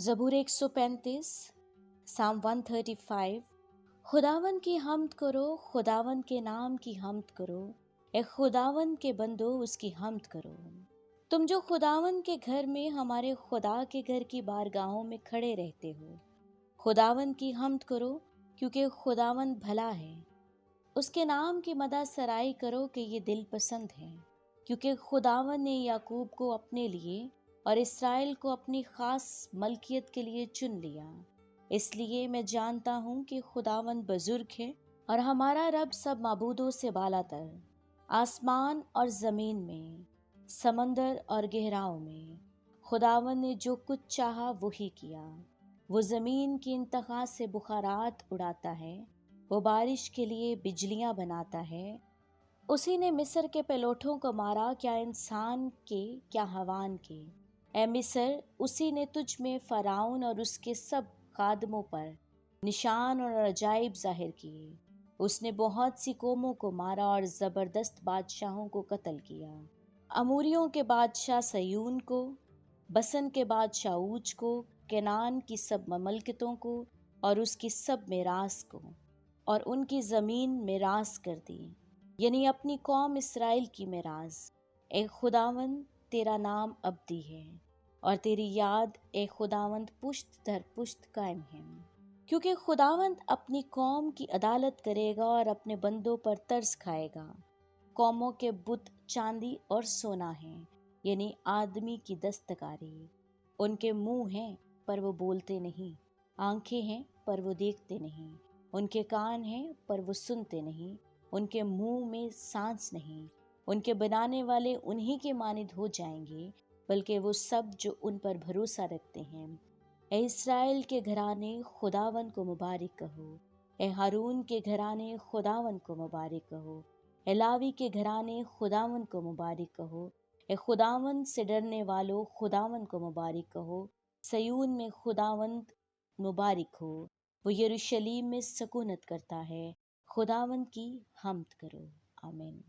ज़बूर 135, साम 135। खुदावन की हम्द करो, खुदावन के नाम की हम्द करो, ए खुदावन के बंदो उसकी हम्द करो। तुम जो खुदावन के घर में हमारे खुदा के घर की बारगाहों में खड़े रहते हो, खुदावन की हम्द करो क्योंकि खुदावन भला है। उसके नाम की मदा सराई करो कि ये दिल पसंद है, क्योंकि खुदावन ने याकूब को अपने लिए और इसराइल को अपनी खास मलकियत के लिए चुन लिया। इसलिए मैं जानता हूँ कि खुदावन बुजुर्ग है और हमारा रब सब माबूदों से बालातर। आसमान और ज़मीन में, समंदर और गहराओं में खुदावन ने जो कुछ चाहा वही किया। वो ज़मीन की इंतहा से बुखारात उड़ाता है, वो बारिश के लिए बिजलियां बनाता है। उसी ने मिस्र के पेलोठों को मारा, क्या इंसान के क्या हवान के। ए मिस्र, उसी ने तुझ में फ़राउन और उसके सब खादमों पर निशान और अजाइब जाहिर किए। उसने बहुत सी कौमों को मारा और ज़बरदस्त बादशाहों को कत्ल किया। अमूरियों के बादशाह सयून को, बसन के बादशाह ऊज को, केनान की सब ममलकतों को और उसकी सब मेरास को, और उनकी ज़मीन मेरास कर दी, यानी अपनी कौम इसराइल की मेरास। ए खुदावंद, तेरा नाम अब्दी है और तेरी याद ए खुदावंद पुश्त दर पुश्त कायम है। क्योंकि खुदावंद अपनी कौम की अदालत करेगा और अपने बंदों पर तरस खाएगा। कौमों के बुत चांदी और सोना है, यानी आदमी की दस्तकारी। उनके मुंह हैं पर वो बोलते नहीं, आंखें हैं पर वो देखते नहीं, उनके कान हैं पर वो सुनते नहीं, उनके मुंह में सांस नहीं। उनके बनाने वाले उन्हीं के मानिद हो जाएंगे, बल्कि वो सब जो उन पर भरोसा रखते हैं। ए इस्राएल के घराने, खुदावन को मुबारक कहो। ए हारून के घराने, खुदावन को मुबारक कहो। ए लावी के घराने, खुदावन को मुबारक कहो। ए खुदावन से डरने वालों, खुदावन को मुबारक कहो। सयून में खुदावंद मुबारक हो, वो यरूशलेम में सकूनत करता है। खुदावन की हम्द करो। आमीन।